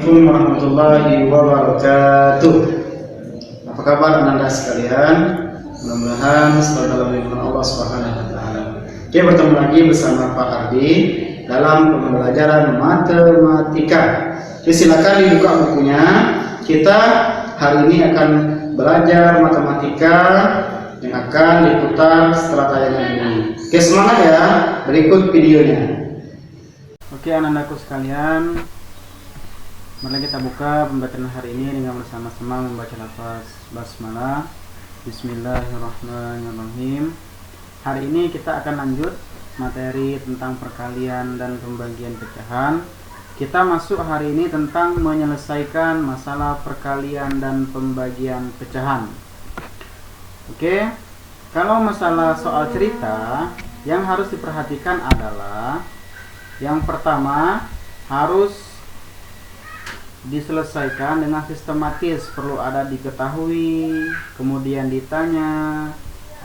Assalamualaikum warahmatullahi wabarakatuh. Apa kabar Anda sekalian? Mudah-mudahan selalu dalam lindungan Allah Subhanahu wa taala. Oke, bertemu lagi bersama Pak Ardi dalam pembelajaran matematika. Oke, silakan dibuka bukunya. Kita hari ini akan belajar matematika yang akan diputar setelah tayangan ini. Oke, semangat ya. Berikut videonya. Oke, anak-anakku sekalian, mari kita buka pembacaan hari ini dengan bersama-sama membaca lafaz basmalah. Bismillahirrahmanirrahim. Hari ini kita akan lanjut materi tentang perkalian dan pembagian pecahan. Kita masuk hari ini tentang menyelesaikan masalah perkalian dan pembagian pecahan. Oke, kalau masalah soal cerita, yang harus diperhatikan adalah yang pertama harus diselesaikan dengan sistematis, perlu ada diketahui, kemudian ditanya,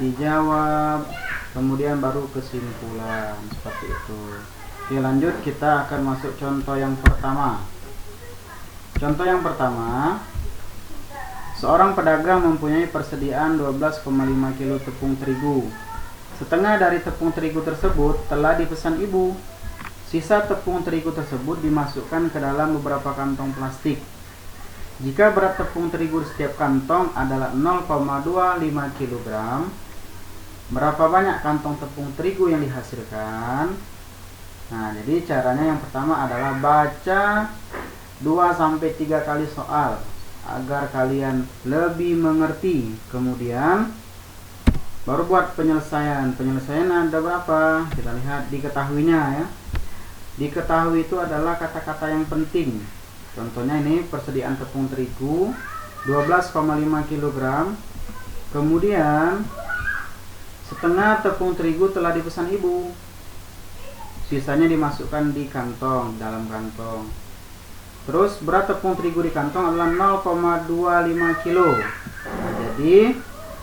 dijawab, kemudian baru kesimpulan, seperti itu. Oke, lanjut, kita akan masuk contoh yang pertama. Contoh yang pertama, seorang pedagang mempunyai persediaan 12,5 kilo tepung terigu. Setengah dari tepung terigu tersebut telah dipesan ibu. Sisa tepung terigu tersebut dimasukkan ke dalam beberapa kantong plastik. Jika berat tepung terigu di setiap kantong adalah 0,25 kg, berapa banyak kantong tepung terigu yang dihasilkan? Nah, jadi caranya yang pertama adalah baca 2-3 kali soal agar kalian lebih mengerti. Kemudian baru buat penyelesaian. Penyelesaian ada berapa? Kita lihat diketahuinya ya. Diketahui itu adalah kata-kata yang penting. Contohnya ini persediaan tepung terigu 12,5 kg. Kemudian setengah tepung terigu telah dipesan ibu. Sisanya dimasukkan di kantong, dalam kantong. Terus berat tepung terigu di kantong adalah 0,25 kg. Nah, jadi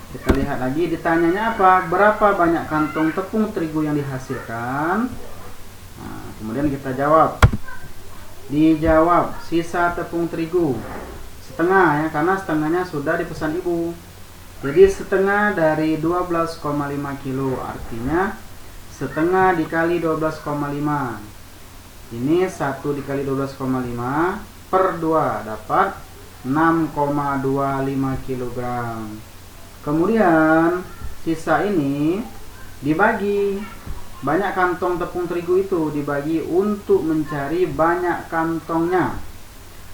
kita lihat lagi, ditanyanya apa? Berapa banyak kantong tepung terigu yang dihasilkan? Nah, kemudian kita jawab. Dijawab sisa tepung terigu setengah ya, karena setengahnya sudah dipesan ibu. Jadi setengah dari 12,5 kilo, artinya setengah dikali 12,5. Ini 1 dikali 12,5 per 2 dapat 6,25 kg. Kemudian sisa ini dibagi. Banyak kantong tepung terigu itu dibagi untuk mencari banyak kantongnya.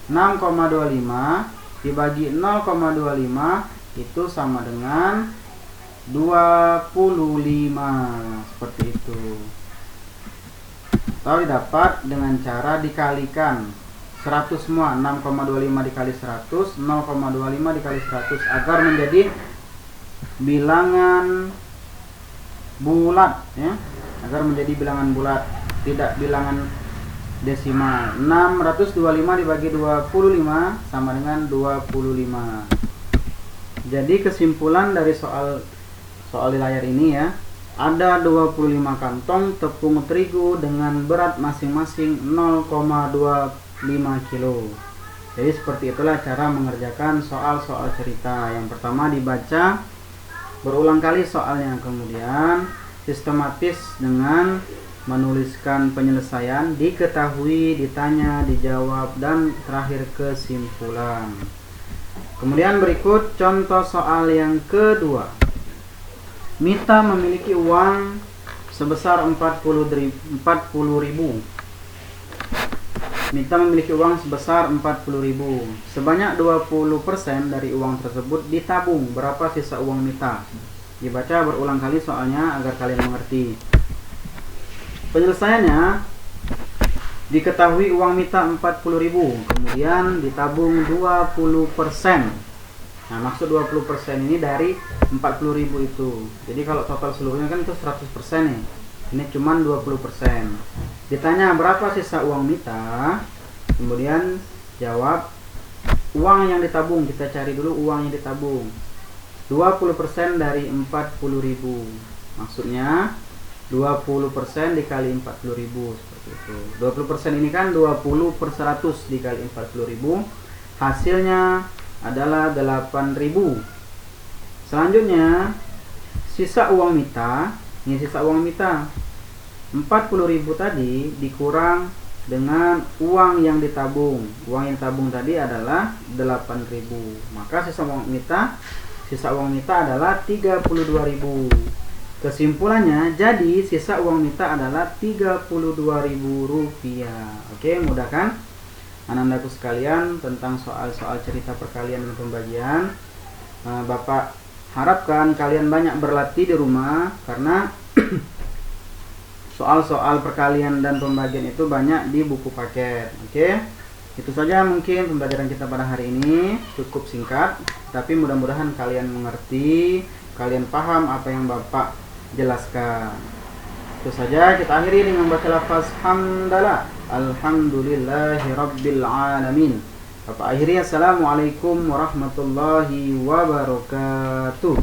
6,25 dibagi 0,25 itu sama dengan 25. Seperti itu. Atau didapat dengan cara dikalikan 100 semua. 6,25 dikali 100, 0,25 dikali 100 agar menjadi bilangan bulat ya. Agar menjadi bilangan bulat, tidak bilangan desimal. 625 dibagi 25 sama dengan 25. Jadi kesimpulan dari soal di layar ini ya, ada 25 kantong tepung terigu dengan berat masing-masing 0,25 kilo. Jadi seperti itulah cara mengerjakan soal-soal cerita. Yang pertama dibaca berulang kali soalnya, kemudian sistematis dengan menuliskan penyelesaian, diketahui, ditanya, dijawab, dan terakhir kesimpulan. Kemudian berikut contoh soal yang kedua. Mita memiliki uang sebesar 40.000. Mita memiliki uang sebesar 40.000. Sebanyak 20% dari uang tersebut ditabung. Berapa sisa uang Mita? Dibaca berulang kali soalnya agar kalian mengerti. Penyelesaiannya, diketahui uang Mita 40.000, kemudian ditabung 20%. Nah, maksud 20% ini dari 40.000 itu. Jadi kalau total seluruhnya kan itu 100% nih. Ini cuman 20%. Ditanya berapa sisa uang Mita, kemudian jawab uang yang ditabung. Kita cari dulu uang yang ditabung. 20% dari 40.000. Maksudnya 20% dikali 40.000 seperti itu. 20% ini kan 20 per 100 dikali 40.000, hasilnya adalah 8.000. Selanjutnya sisa uang mita, ini sisa uang mita 40.000 tadi dikurang dengan uang yang ditabung. Uang yang ditabung tadi adalah 8.000. Maka sisa uang mita adalah 32.000. Kesimpulannya, jadi sisa uang mita adalah 32.000 rupiah. Oke, mudah kan? Anandaku sekalian, tentang soal-soal cerita perkalian dan pembagian, Bapak harapkan kalian banyak berlatih di rumah, karena soal-soal perkalian dan pembagian itu banyak di buku paket. Oke, itu saja mungkin pembelajaran kita pada hari ini, cukup singkat, tapi mudah-mudahan kalian mengerti, kalian paham apa yang Bapak jelaskan. Itu saja, kita akhiri dengan baca lafaz hamdalah. Alhamdulillahirabbil alamin. Bapak akhiri, assalamualaikum warahmatullahi wabarakatuh.